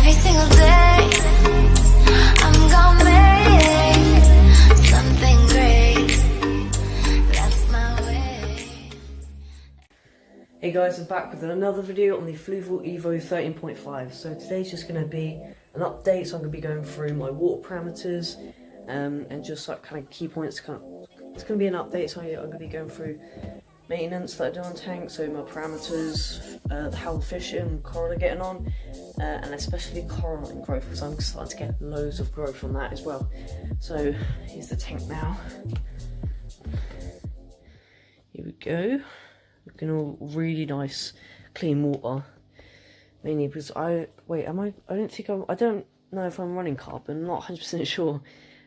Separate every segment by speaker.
Speaker 1: every single day. I'm gonna make something great. That's my way.
Speaker 2: Hey guys, I'm back with another video on the Fluval Evo 13.5. So today's just going to be an update. So I'm going to be going through my water parameters and just like kind of key points. It's going to be an update. So I'm going to be going through maintenance that I do on tank. So my parameters, how efficient coral are getting on, and especially coral and growth, because I'm starting to get loads of growth on that as well. So here's the tank now. Here we go. Looking all really nice, clean water. Mainly because I don't know if I'm running carbon. I'm not 100% sure.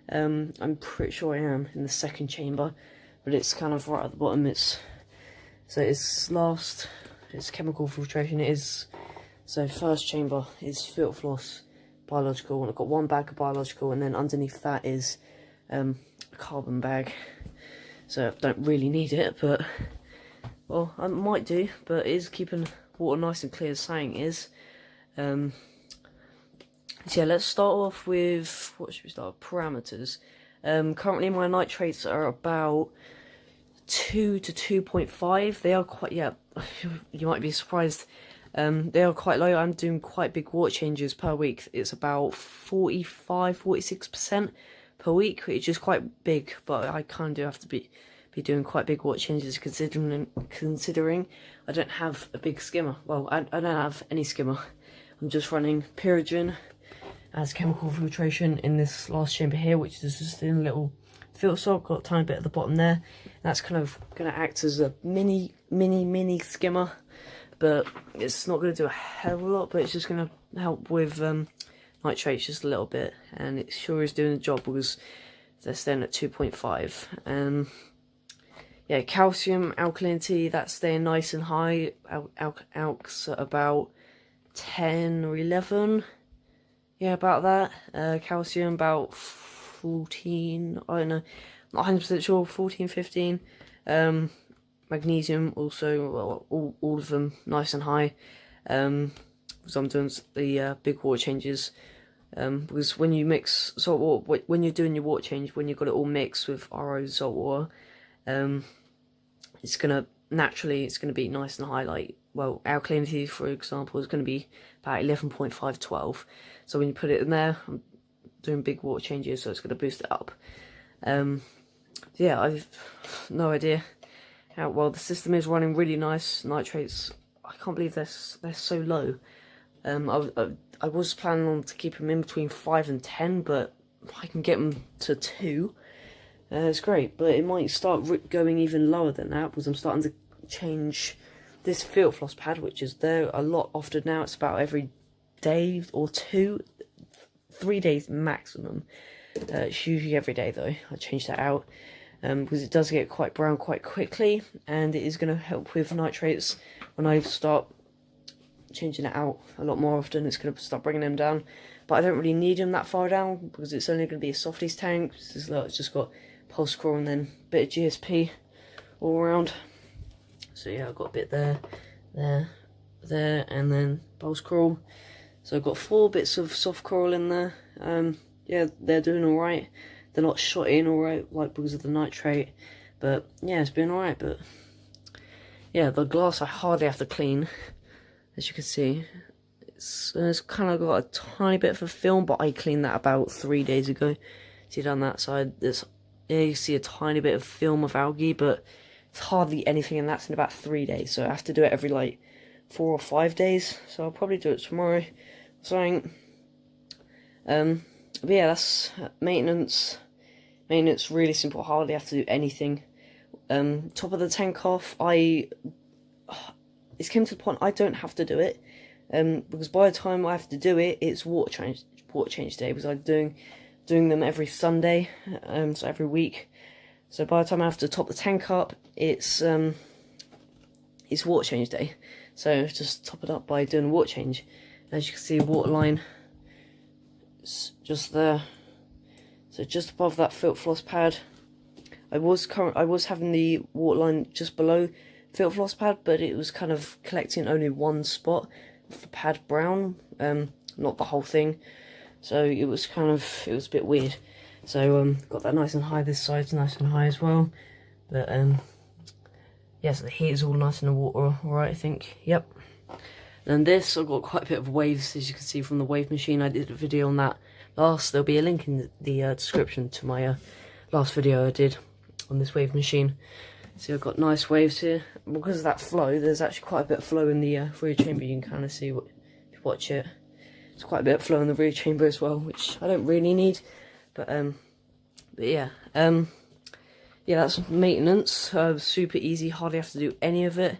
Speaker 2: I'm pretty sure I am in the second chamber, but it's kind of right at the bottom. It's chemical filtration. It is so first chamber is filter floss, biological, and I've got one bag of biological, and then underneath that is a carbon bag. So I don't really need it, but well, I might do, but it is keeping water nice and clear as saying is. So yeah, let's start off with, what should we start with? Parameters. Currently my nitrates are about 2 to 2.5. They are quite, yeah, you might be surprised. They are quite low. I'm doing quite big water changes per week. It's about 45-46% per week, which is quite big, but I kind of do have to be doing quite big water changes considering I don't have a big skimmer. Well, I don't have any skimmer. I'm just running Pyrogen as chemical filtration in this last chamber here, which is just in a little filter sock. Got a tiny bit at the bottom there. That's kind of going to act as a mini skimmer, but it's not going to do a hell of a lot, but it's just going to help with nitrates just a little bit, and it sure is doing the job because they're staying at 2.5. Yeah, calcium, alkalinity, that's staying nice and high. Alks at about 10 or 11. Yeah, about that. Calcium about 14, I don't know, not 100% sure, 14, 15. Magnesium also, well, all of them nice and high. Because I'm doing the big water changes. Because when you mix salt water, when you're doing your water change, when you've got it all mixed with RO salt water, it's gonna be nice and high. Like, well, alkalinity, for example, is going to be about 11.5, 12. So when you put it in there, I'm doing big water changes, so it's going to boost it up. Yeah, I've no idea how well the system is running. Really nice. Nitrates, I can't believe they're so low. I was planning on to keep them in between 5 and 10, but I can get them to 2. It's great, but it might start going even lower than that because I'm starting to change this filter floss pad, which is there a lot often now. It's about every day or 2, 3 days maximum. It's usually every day though. I change that out because it does get quite brown quite quickly, and it is going to help with nitrates when I start changing it out a lot more often. It's going to start bringing them down, but I don't really need them that far down because it's only going to be a softies tank. It's just got pulse coral and then a bit of GSP all around. So yeah, I've got a bit there, and then pulse coral. So I've got 4 bits of soft coral in there. Yeah, they're doing alright. They're not shot in alright, like because of the nitrate. But yeah, it's been alright. But yeah, the glass I hardly have to clean, as you can see. It's kind of got a tiny bit of a film, but I cleaned that about 3 days ago. See down that side, yeah, you see a tiny bit of film of algae, but it's hardly anything, and that's in about 3 days. So I have to do it every like 4 or 5 days. So I'll probably do it tomorrow. But yeah, that's maintenance. Maintenance really simple. Hardly have to do anything. Top of the tank off. It's came to the point I don't have to do it. Because by the time I have to do it, it's water change day. Because I'm doing them every Sunday, so every week. So by the time I have to top the tank up, it's water change day. So just top it up by doing a water change. As you can see, water line is just there. So just above that filter floss pad. I was having the water line just below filter floss pad, but it was kind of collecting only one spot of the pad brown. not the whole thing. So it was a bit weird. So got that nice and high. This side's nice and high as well. But yeah, so the heat is all nice in the water, alright, I think. Yep. And this, I've got quite a bit of waves, as you can see from the wave machine. I did a video on that last. There'll be a link in the description to my last video I did on this wave machine. So I've got nice waves here. Because of that flow, there's actually quite a bit of flow in the rear chamber. You can kind of see if you watch it. There's quite a bit of flow in the rear chamber as well, which I don't really need. But yeah. Yeah, that's maintenance. Super easy, hardly have to do any of it.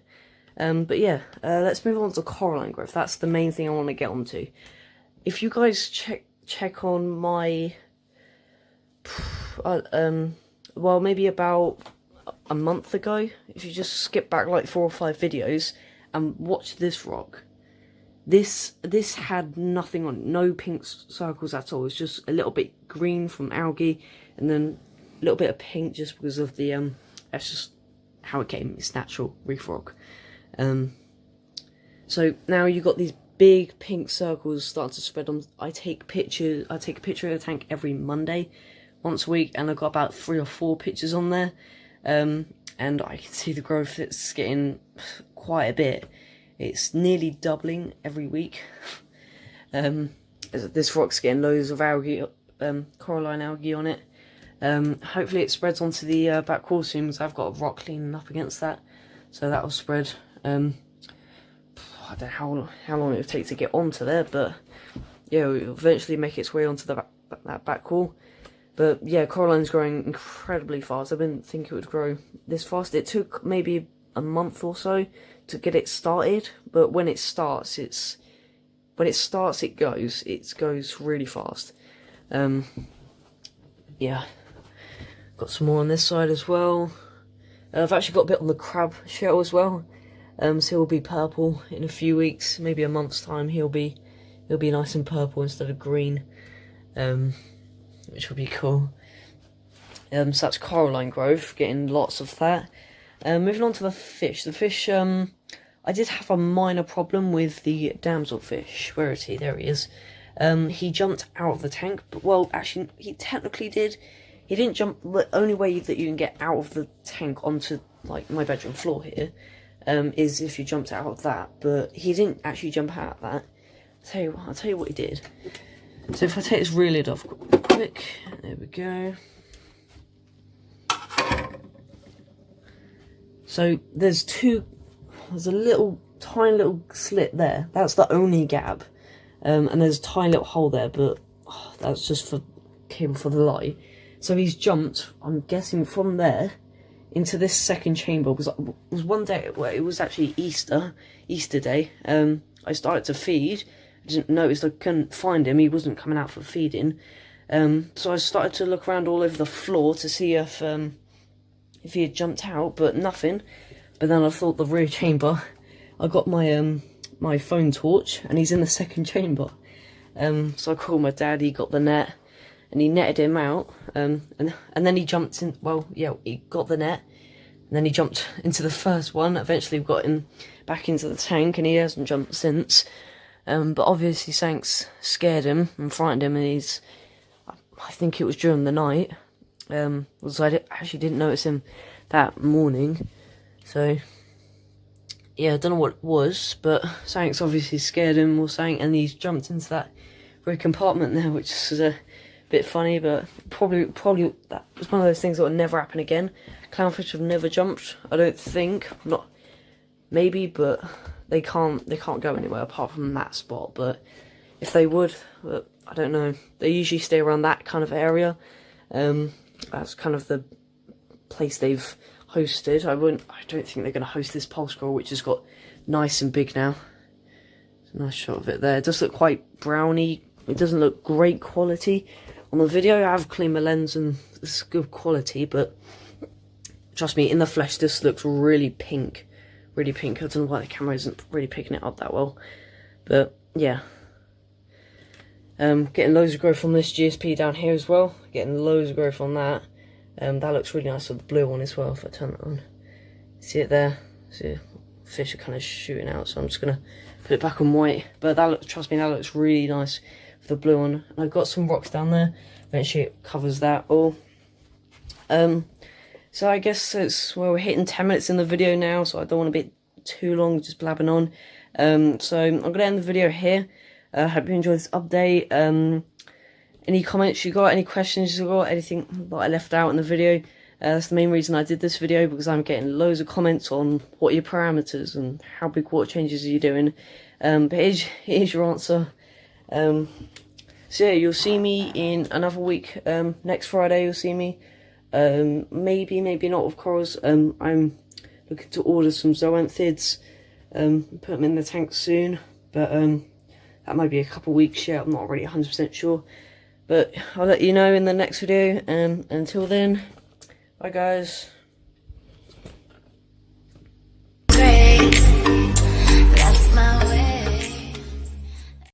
Speaker 2: But yeah, let's move on to coralline growth. That's the main thing I want to get onto. If you guys check on my, well, maybe about a month ago, if you just skip back like 4 or 5 videos and watch this rock, this had nothing on it, no pink circles at all. It's just a little bit green from algae, and then a little bit of pink just because of the that's just how it came. It's natural reef rock. So now you've got these big pink circles starting to spread on. I take a picture of the tank every Monday, once a week, and I've got about 3 or 4 pictures on there. And I can see the growth. It's getting quite a bit. It's nearly doubling every week. This rock's getting loads of algae, coralline algae on it. Hopefully it spreads onto the back wall soon, because I've got a rock cleaning up against that, so that will spread. I don't know how long it will take to get onto there, but yeah, it will eventually make its way onto that back wall. But yeah, coralline's growing incredibly fast. I didn't think it would grow this fast. It took maybe a month or so to get it started, but when it starts, it goes really fast. Yeah, got some more on this side as well. I've actually got a bit on the crab shell as well. So he'll be purple in a few weeks, maybe a month's time. He'll be nice and purple instead of green, which will be cool. So that's coralline growth, getting lots of that. Moving on to the fish. The fish, I did have a minor problem with the damselfish. Where is he? There he is. He jumped out of the tank, but well, actually, he technically did. He didn't jump. The only way that you can get out of the tank onto like my bedroom floor here is if you jumped out of that. But he didn't actually jump out of that. I'll tell you what he did. So if I take this rear lid off quick, there we go. So there's a little tiny little slit there. That's the only gap, and there's a tiny little hole there, but that's just for cable for the light. So he's jumped, I'm guessing, from there into this second chamber, because it was one day where it was actually Easter Day. I started to feed. I didn't notice, I couldn't find him. He wasn't coming out for feeding. So I started to look around all over the floor to see if he had jumped out, but nothing. But then I thought the rear chamber. I got my my phone torch, and he's in the second chamber. So I called my dad. He got the net, and he netted him out. And then he jumped in. Well, yeah, he got the net, and then he jumped into the first one. Eventually, we got him back into the tank, and he hasn't jumped since. But obviously, something's scared him and frightened him, and I think it was during the night. So I actually didn't notice him that morning. So yeah, I don't know what it was, but something's obviously scared him or something, and he's jumped into that rear compartment there, which is a bit funny, but probably that was one of those things that will never happen again. Clownfish have never jumped, I don't think. Not maybe, but they can't go anywhere apart from that spot. But if they would, I don't know. They usually stay around that kind of area. That's kind of the place they've hosted. I don't think they're going to host this pole squirrel, which has got nice and big now. It's a nice shot of it there. It does look quite browny. It doesn't look great quality. On the video, I have cleaned my lens and it's good quality, but trust me, in the flesh, this looks really pink. Really pink. I don't know why the camera isn't really picking it up that well. But, yeah. Getting loads of growth on this GSP down here as well. Getting loads of growth on that. That looks really nice with the blue one as well, if I turn that on. See it there? See it fish are kind of shooting out, so I'm just gonna put it back on white. But that looks, trust me, that looks really nice with the blue on. And I've got some rocks down there. Eventually it covers that all. So I guess it's, well, we're hitting 10 minutes in the video now, so I don't want to be too long just blabbing on. So I'm gonna end the video here. Hope you enjoyed this update. Any comments you got, any questions you got, anything that I left out in the video? That's the main reason I did this video, because I'm getting loads of comments on what are your parameters and how big water changes are you doing. But here's your answer. So yeah, you'll see me in another week. Next Friday you'll see me. Maybe not with corals. I'm looking to order some zoanthids, put them in the tank soon, but that might be a couple weeks yet. I'm not really 100% sure, but I'll let you know in the next video. And until then, bye guys.